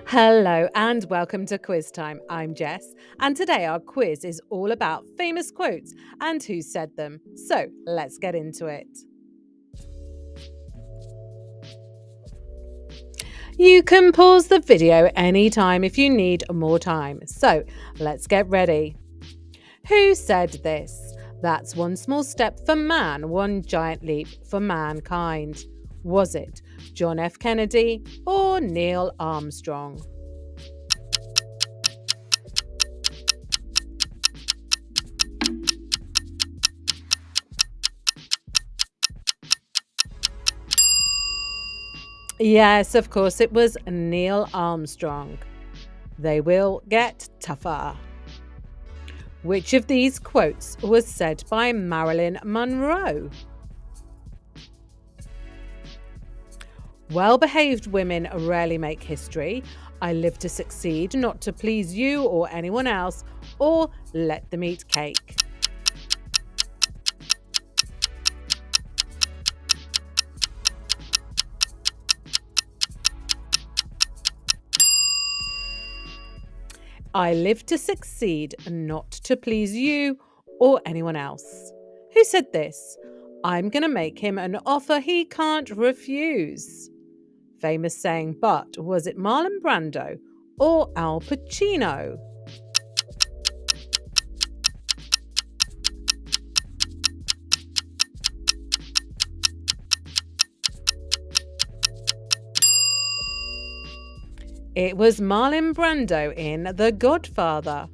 Hello and welcome to Quiz Time. I'm Jess, and today our quiz is all about famous quotes and who said them. So let's get into it. You can pause the video anytime if you need more time. So let's get ready. Who said this? That's one small step for man, one giant leap for mankind. Was it John F. Kennedy or Neil Armstrong? Yes, of course, it was Neil Armstrong. They will get tougher. Which of these quotes was said by Marilyn Monroe? Well-behaved women rarely make history. I live to succeed, not to please you or anyone else, or let them eat cake. I live to succeed, not to please you or anyone else. Who said this? I'm going to make him an offer he can't refuse. Famous saying, but was it Marlon Brando or Al Pacino? It was Marlon Brando in The Godfather.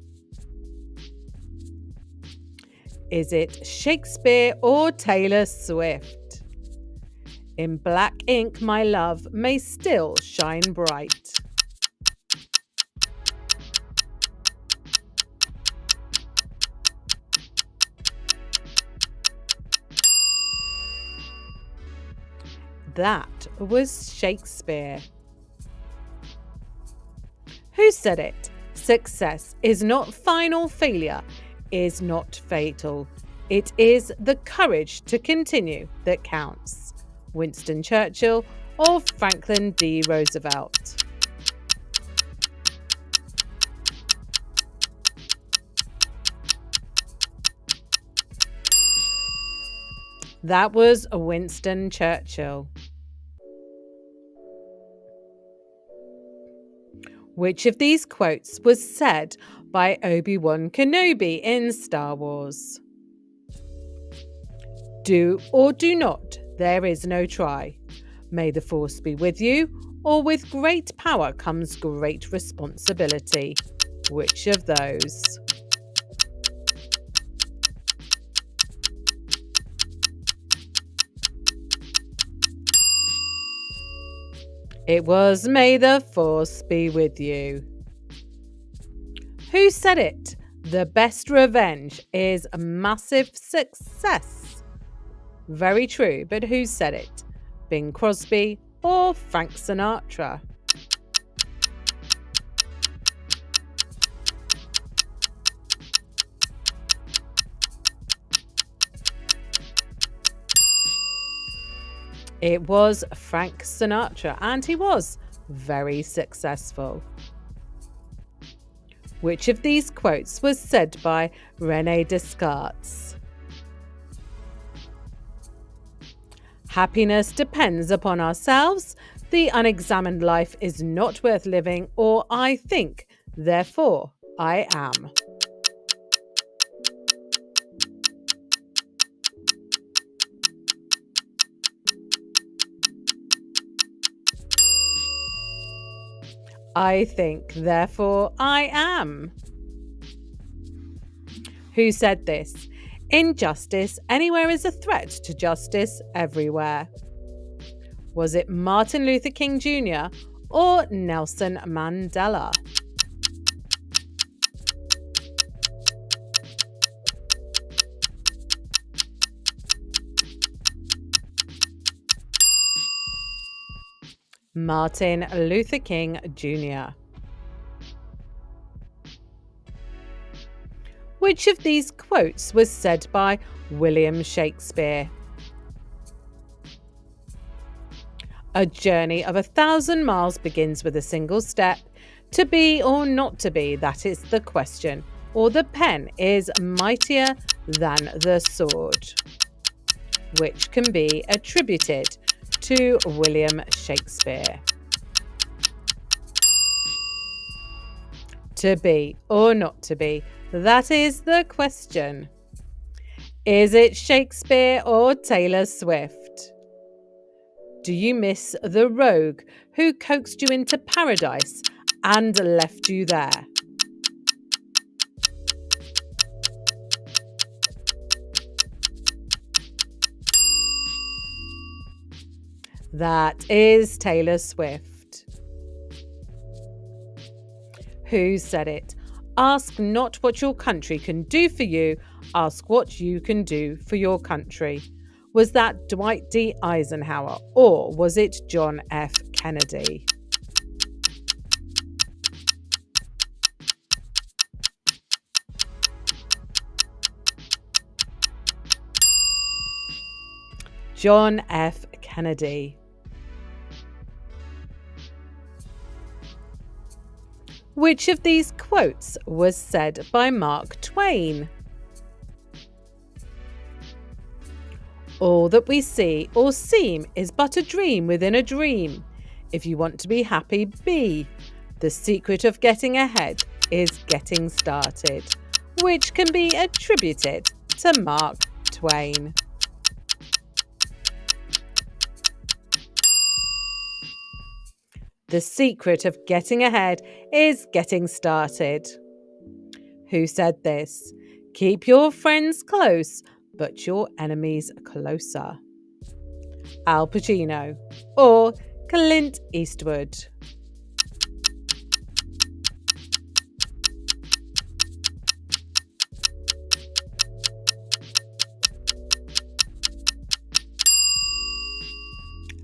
Is it Shakespeare or Taylor Swift? In black ink, my love may still shine bright. That was Shakespeare. Who said it? Success is not final, failure is not fatal. It is the courage to continue that counts. Winston Churchill or Franklin D. Roosevelt? That was Winston Churchill. Which of these quotes was said by Obi-Wan Kenobi in Star Wars? Do or do not, there is no try. May the force be with you, or with great power comes great responsibility. Which of those? It was May the force be with you. Who said it? The best revenge is a massive success. Very true, but who said it? Bing Crosby or Frank Sinatra? It was Frank Sinatra, and he was very successful. Which of these quotes was said by René Descartes? Happiness depends upon ourselves. The unexamined life is not worth living, or I think, therefore I am. I think, therefore I am. Who said this? Injustice anywhere is a threat to justice everywhere. Was it Martin Luther King Jr. or Nelson Mandela? Martin Luther King Jr. Which of these quotes was said by William Shakespeare? A journey of 1,000 miles begins with a single step. To be or not to be, that is the question. Or the pen is mightier than the sword, which can be attributed to William Shakespeare. To be or not to be, that is the question. Is it Shakespeare or Taylor Swift? Do you miss the rogue who coaxed you into paradise and left you there? That is Taylor Swift. Who said it? Ask not what your country can do for you, ask what you can do for your country. Was that Dwight D. Eisenhower or was it John F. Kennedy? John F. Kennedy. Which of these quotes was said by Mark Twain? All that we see or seem is but a dream within a dream. If you want to be happy, be. The secret of getting ahead is getting started, which can be attributed to Mark Twain. The secret of getting ahead is getting started. Who said this? Keep your friends close, but your enemies closer. Al Pacino or Clint Eastwood?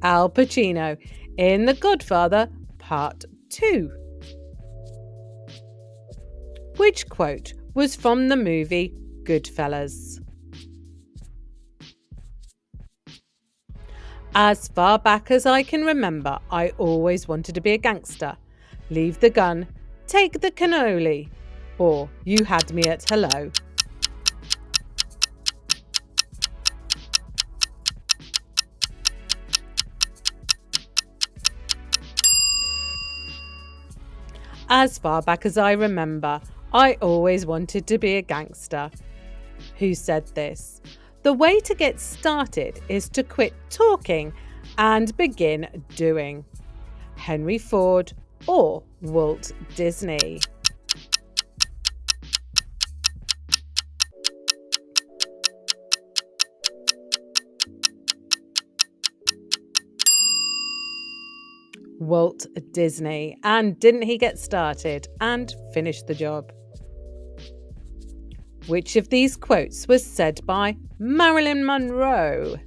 Al Pacino in The Godfather Part 2. Which quote was from the movie Goodfellas? As far back as I can remember, I always wanted to be a gangster. Leave the gun, take the cannoli, or you had me at hello. As far back as I remember, I always wanted to be a gangster. Who said this? The way to get started is to quit talking and begin doing. Henry Ford or Walt Disney? Walt Disney. And didn't he get started and finish the job? Which of these quotes was said by Marilyn Monroe?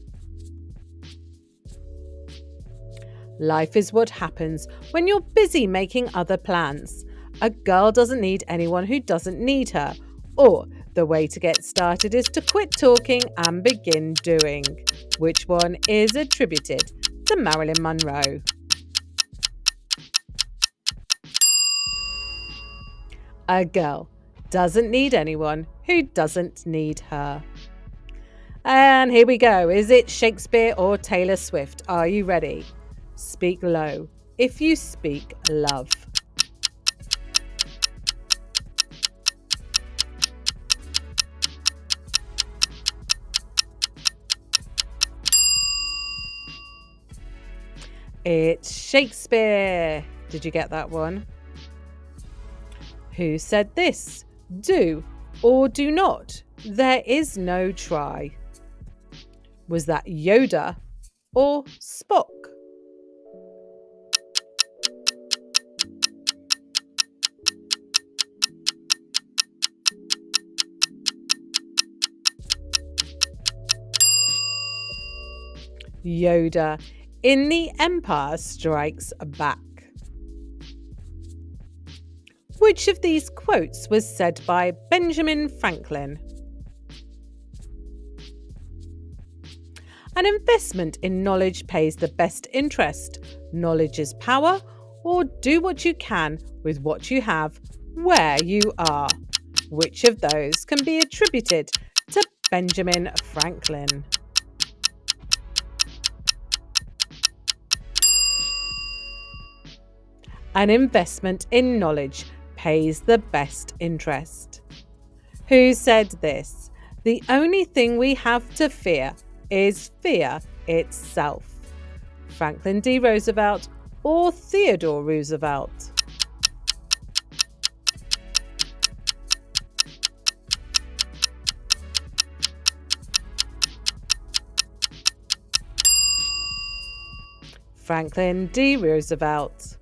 Life is what happens when you're busy making other plans. A girl doesn't need anyone who doesn't need her. Or the way to get started is to quit talking and begin doing. Which one is attributed to Marilyn Monroe? A girl doesn't need anyone who doesn't need her. And here we go. Is it Shakespeare or Taylor Swift? Are you ready? Speak low if you speak love. It's Shakespeare. Did you get that one? Who said this? Do or do not. There is no try. Was that Yoda or Spock? Yoda in The Empire Strikes Back. Which of these quotes was said by Benjamin Franklin? A An investment in knowledge pays the best interest. Knowledge is power, or do what you can with what you have, where you are. Which of those can be attributed to Benjamin Franklin? An investment in knowledge pays the best interest. Who said this? The only thing we have to fear is fear itself. Franklin D. Roosevelt or Theodore Roosevelt? Franklin D. Roosevelt.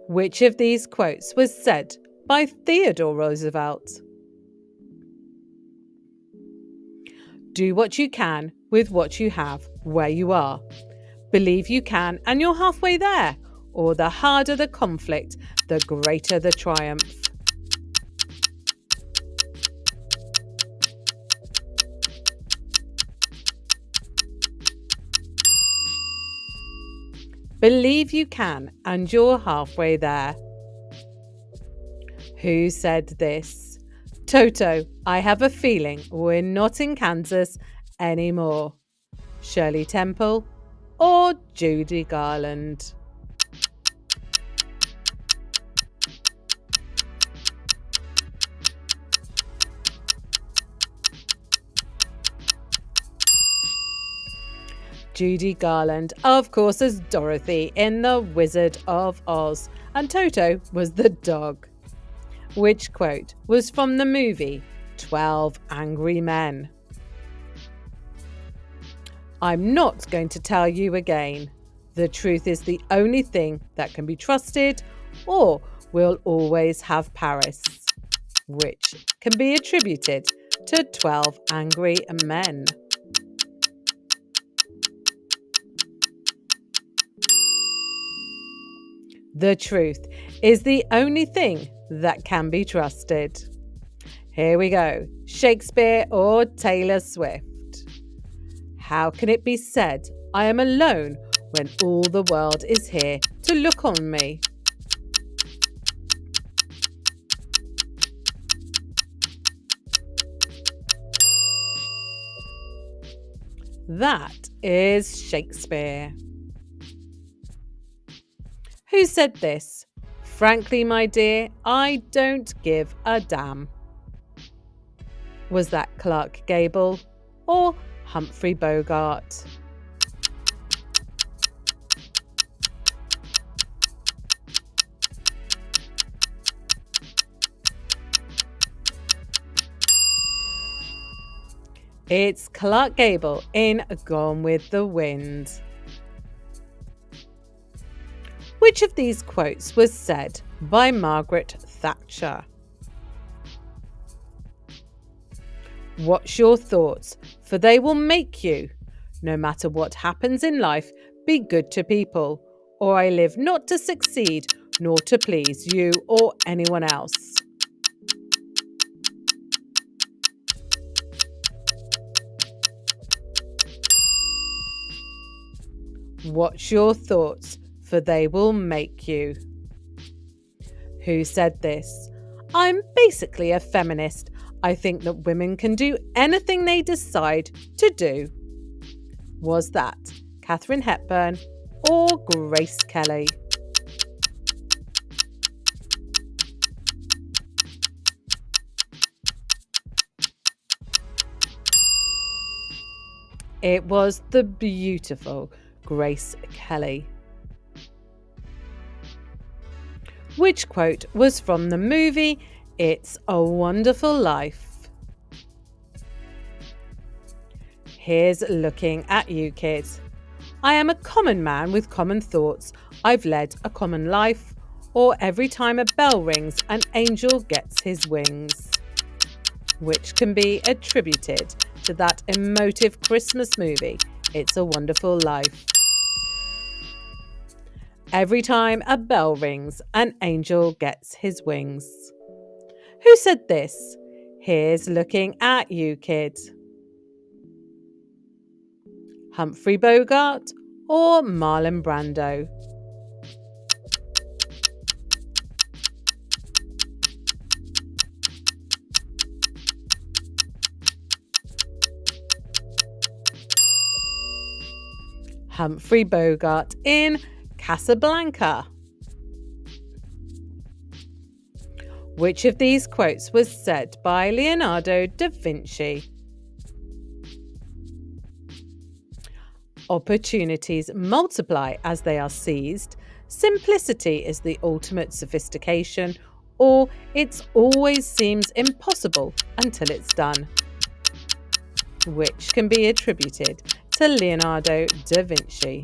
Which of these quotes was said by Theodore Roosevelt? Do what you can with what you have, where you are. Believe you can and you're halfway there. Or the harder the conflict, the greater the triumph. Believe you can and you're halfway there. Who said this? Toto, I have a feeling we're not in Kansas anymore. Shirley Temple or Judy Garland? Judy Garland, of course, as Dorothy in The Wizard of Oz, and Toto was the dog. Which quote was from the movie 12 Angry Men? I'm not going to tell you again. The truth is the only thing that can be trusted, or we'll always have Paris. Which can be attributed to 12 Angry Men? The truth is the only thing that can be trusted. Here we go. Shakespeare or Taylor Swift? How can it be said, I am alone when all the world is here to look on me? That is Shakespeare. Who said this? Frankly, my dear, I don't give a damn. Was that Clark Gable or Humphrey Bogart? It's Clark Gable in Gone with the Wind. Which of these quotes was said by Margaret Thatcher? What's your thoughts? For they will make you. No matter what happens in life, be good to people. Or I live not to succeed, nor to please you or anyone else. What's your thoughts? For they will make you. Who said this? I'm basically a feminist. I think that women can do anything they decide to do. Was that Katharine Hepburn or Grace Kelly? It was the beautiful Grace Kelly. Which quote was from the movie It's a Wonderful Life? Here's looking at you, kids. I am a common man with common thoughts. I've led a common life. Or every time a bell rings, an angel gets his wings. Which can be attributed to that emotive Christmas movie, It's a Wonderful Life. Every time a bell rings, an angel gets his wings. Who said this? Here's looking at you, kids. Humphrey Bogart or Marlon Brando? Humphrey Bogart in Casablanca. Which of these quotes was said by Leonardo da Vinci? Opportunities multiply as they are seized. Simplicity is the ultimate sophistication, or it always seems impossible until it's done. Which can be attributed to Leonardo da Vinci?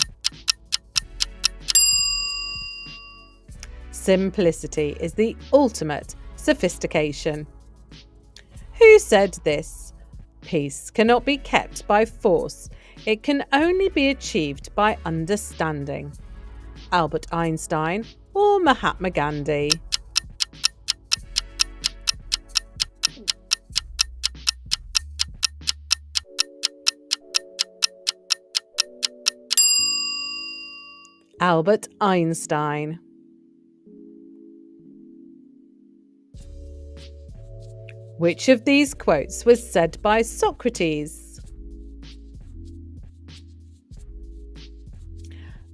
Simplicity is the ultimate sophistication. Who said this? Peace cannot be kept by force. It can only be achieved by understanding. Albert Einstein or Mahatma Gandhi? Albert Einstein. Which of these quotes was said by Socrates?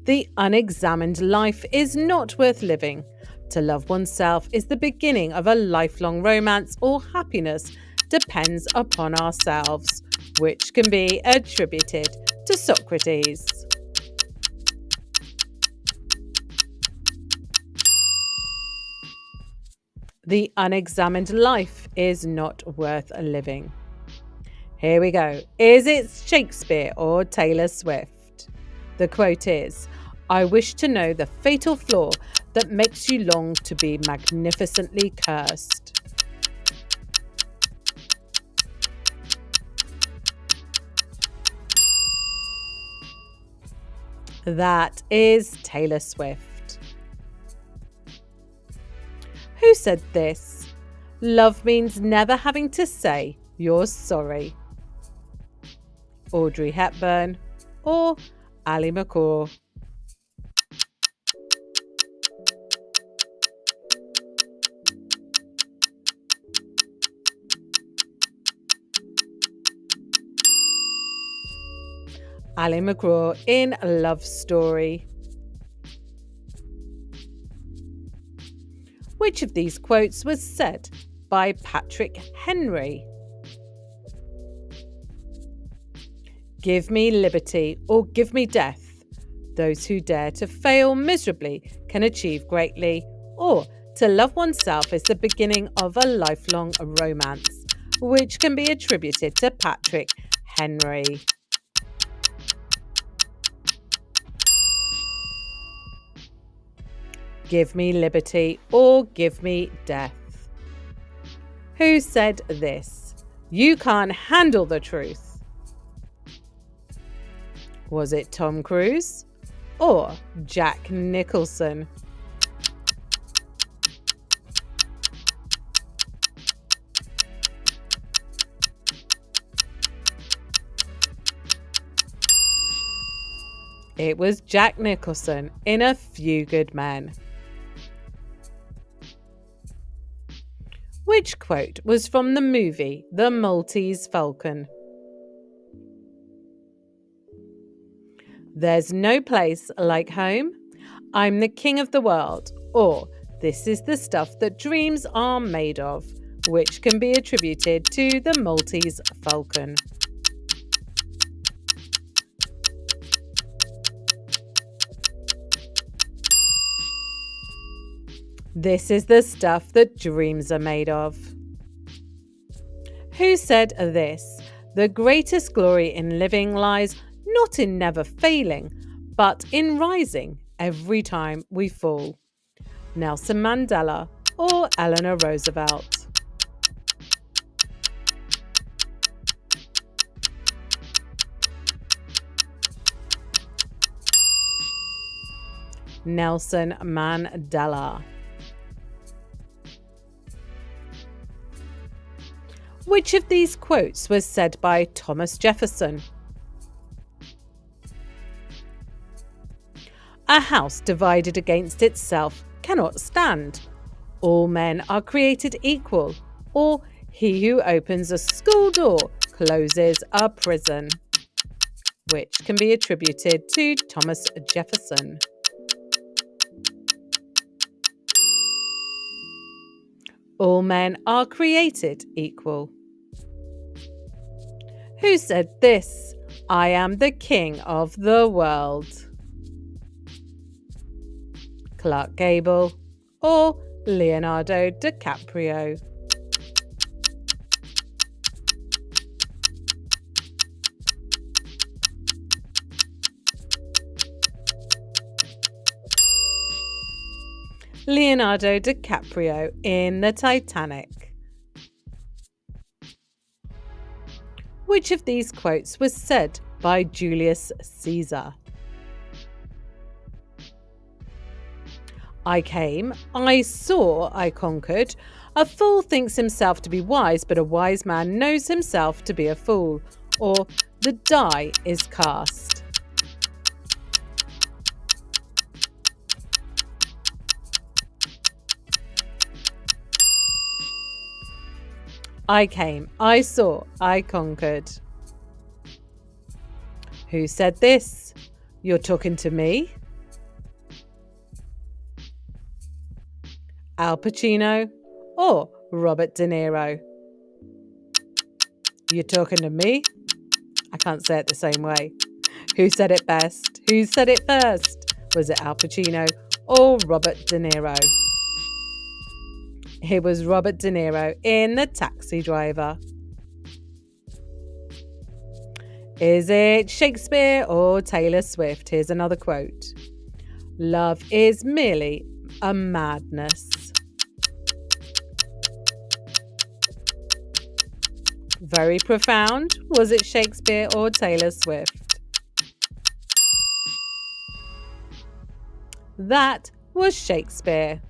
The unexamined life is not worth living. To love oneself is the beginning of a lifelong romance, or happiness depends upon ourselves, which can be attributed to Socrates. The unexamined life is not worth living. Here we go. Is it Shakespeare or Taylor Swift? The quote is, "I wish to know the fatal flaw that makes you long to be magnificently cursed." That is Taylor Swift. Who said this? Love means never having to say you're sorry. Audrey Hepburn or Ali McCaw? Ali McCaw in Love Story. Which of these quotes was said by Patrick Henry? Give me liberty or give me death. Those who dare to fail miserably can achieve greatly. Or to love oneself is the beginning of a lifelong romance, which can be attributed to Patrick Henry. Give me liberty or give me death. Who said this? You can't handle the truth. Was it Tom Cruise or Jack Nicholson? It was Jack Nicholson in A Few Good Men. Which quote was from the movie The Maltese Falcon? There's no place like home. I'm the king of the world. Or this is the stuff that dreams are made of, which can be attributed to the Maltese Falcon. This is the stuff that dreams are made of. Who said this? The greatest glory in living lies not in never failing, but in rising every time we fall. Nelson Mandela or Eleanor Roosevelt? Nelson Mandela. Which of these quotes was said by Thomas Jefferson? A house divided against itself cannot stand. All men are created equal. Or he who opens a school door closes a prison. Which can be attributed to Thomas Jefferson. All men are created equal. Who said this? I am the king of the world. Clark Gable or Leonardo DiCaprio? Leonardo DiCaprio in the Titanic. Which of these quotes was said by Julius Caesar? I came, I saw, I conquered. A fool thinks himself to be wise, but a wise man knows himself to be a fool. Or the die is cast. I came, I saw, I conquered. Who said this? You're talking to me? Al Pacino or Robert De Niro? You're talking to me? I can't say it the same way. Who said it best? Who said it first? Was it Al Pacino or Robert De Niro? It was Robert De Niro in The Taxi Driver. Is it Shakespeare or Taylor Swift? Here's another quote. Love is merely a madness. Very profound. Was it Shakespeare or Taylor Swift? That was Shakespeare.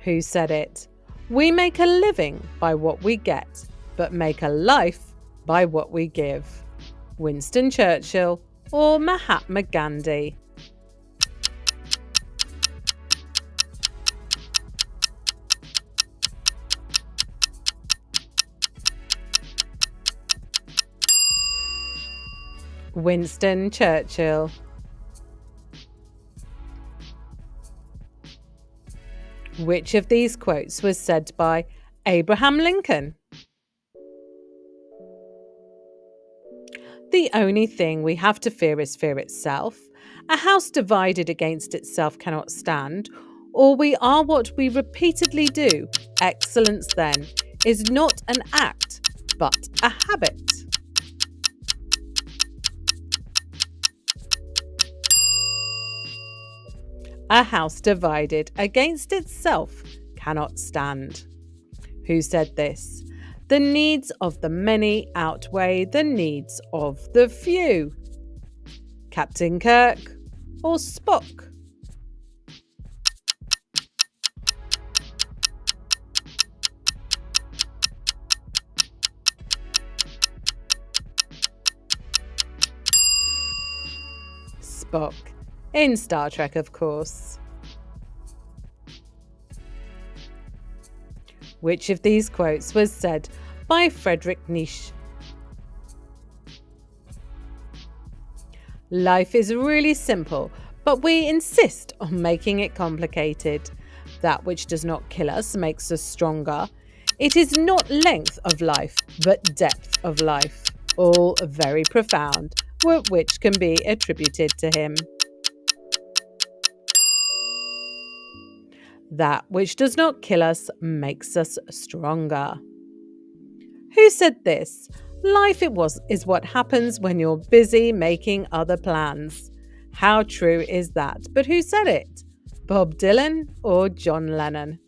Who said it? We make a living by what we get, but make a life by what we give. Winston Churchill or Mahatma Gandhi? Winston Churchill. Which of these quotes was said by Abraham Lincoln? The only thing we have to fear is fear itself. A house divided against itself cannot stand. Or we are what we repeatedly do. Excellence, then, is not an act, but a habit. A house divided against itself cannot stand. Who said this? The needs of the many outweigh the needs of the few. Captain Kirk or Spock? Spock. In Star Trek, of course. Which of these quotes was said by Friedrich Nietzsche? Life is really simple, but we insist on making it complicated. That which does not kill us makes us stronger. It is not length of life, but depth of life. All very profound, which can be attributed to him. That which does not kill us makes us stronger. Who said this? Life is what happens when you're busy making other plans. How true is that? But who said it? Bob Dylan or John Lennon?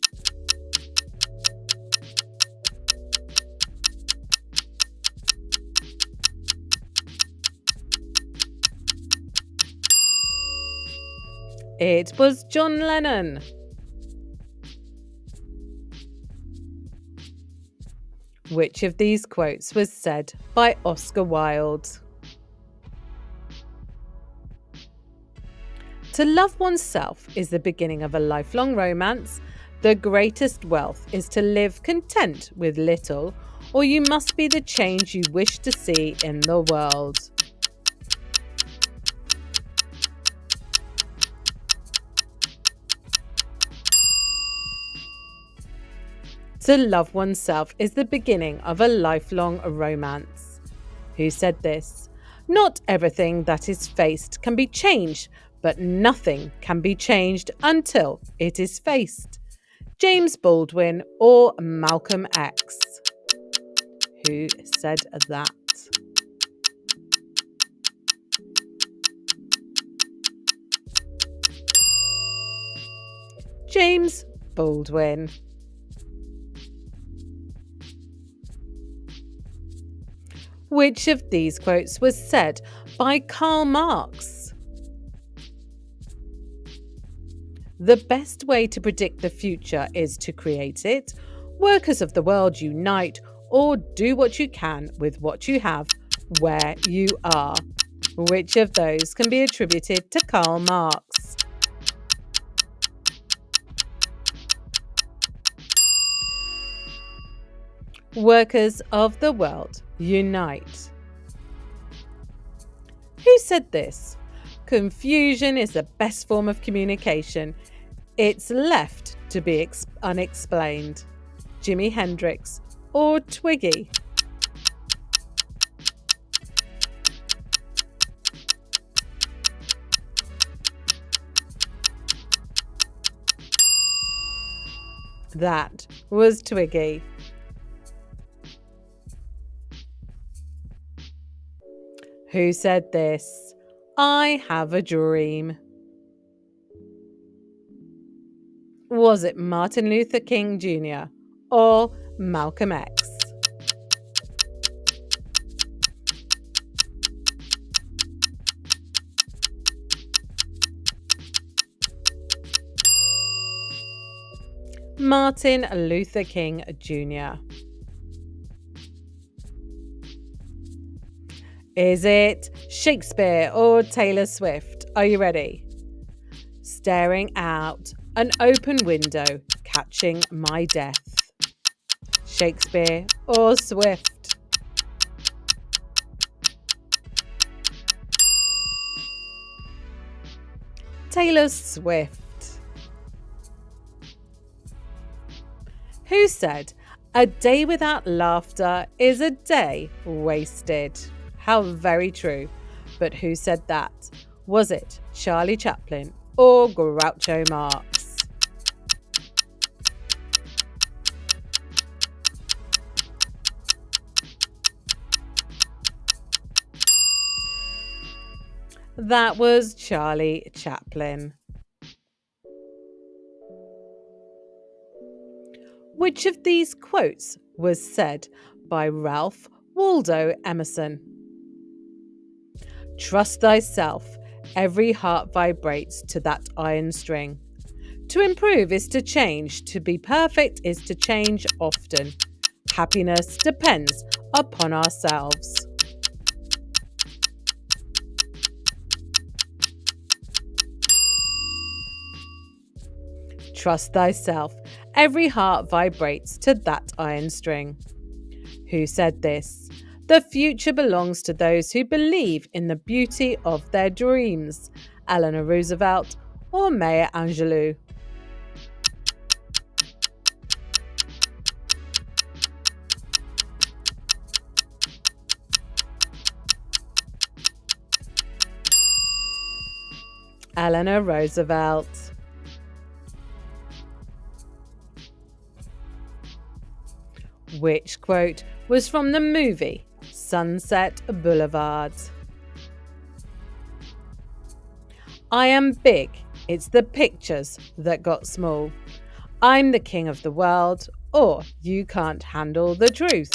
It was John Lennon. Which of these quotes was said by Oscar Wilde? To love oneself is the beginning of a lifelong romance. The greatest wealth is to live content with little, or you must be the change you wish to see in the world. To love oneself is the beginning of a lifelong romance. Who said this? Not everything that is faced can be changed, but nothing can be changed until it is faced. James Baldwin or Malcolm X? Who said that? James Baldwin. Which of these quotes was said by Karl Marx? The best way to predict the future is to create it. Workers of the world unite, or do what you can with what you have, where you are. Which of those can be attributed to Karl Marx? Workers of the world unite. Who said this? Confusion is the best form of communication. It's left to be unexplained. Jimi Hendrix or Twiggy? That was Twiggy. Who said this? I have a dream. Was it Martin Luther King Jr. or Malcolm X? Martin Luther King Jr. Is it Shakespeare or Taylor Swift? Are you ready? Staring out an open window, catching my death. Shakespeare or Swift? Taylor Swift. Who said, a day without laughter is a day wasted? How very true. But who said that? Was it Charlie Chaplin or Groucho Marx? That was Charlie Chaplin. Which of these quotes was said by Ralph Waldo Emerson? Trust thyself, every heart vibrates to that iron string. To improve is to change, to be perfect is to change often. Happiness depends upon ourselves. Trust thyself, every heart vibrates to that iron string. Who said this? The future belongs to those who believe in the beauty of their dreams. Eleanor Roosevelt or Maya Angelou? Eleanor Roosevelt. Which quote was from the movie Sunset Boulevard? I am big, it's the pictures that got small. I'm the king of the world, or you can't handle the truth.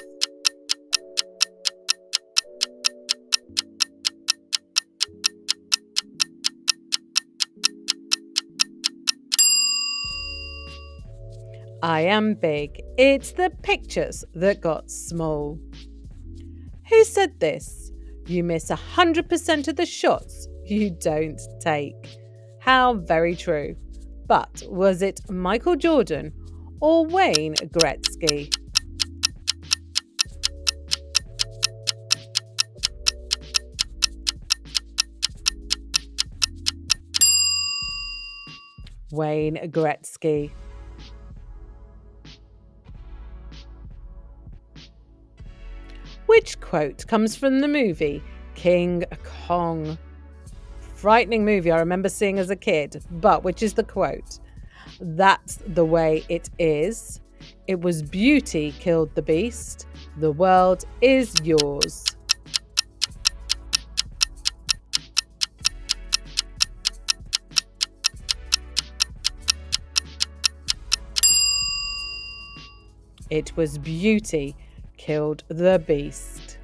I am big. It's the pictures that got small. Who said this? You miss 100% of the shots you don't take. How very true. But was it Michael Jordan or Wayne Gretzky? Wayne Gretzky. Which quote comes from the movie King Kong? Frightening movie I remember seeing as a kid, but which is the quote? That's the way it is. It was beauty killed the beast. The world is yours. It was beauty killed the beast.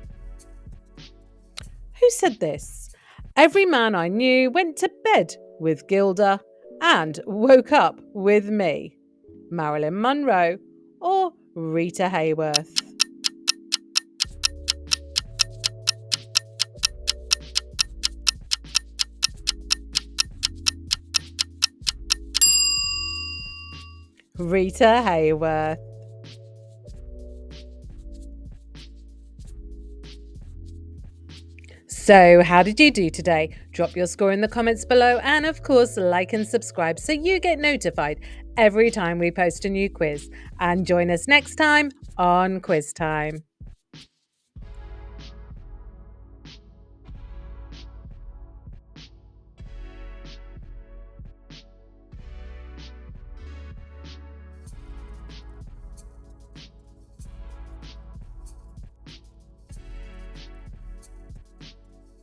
Who said this? Every man I knew went to bed with Gilda and woke up with me. Marilyn Monroe or Rita Hayworth? Rita Hayworth. So, how did you do today? Drop your score in the comments below and, of course, like and subscribe so you get notified every time we post a new quiz. And join us next time on Quiz Time.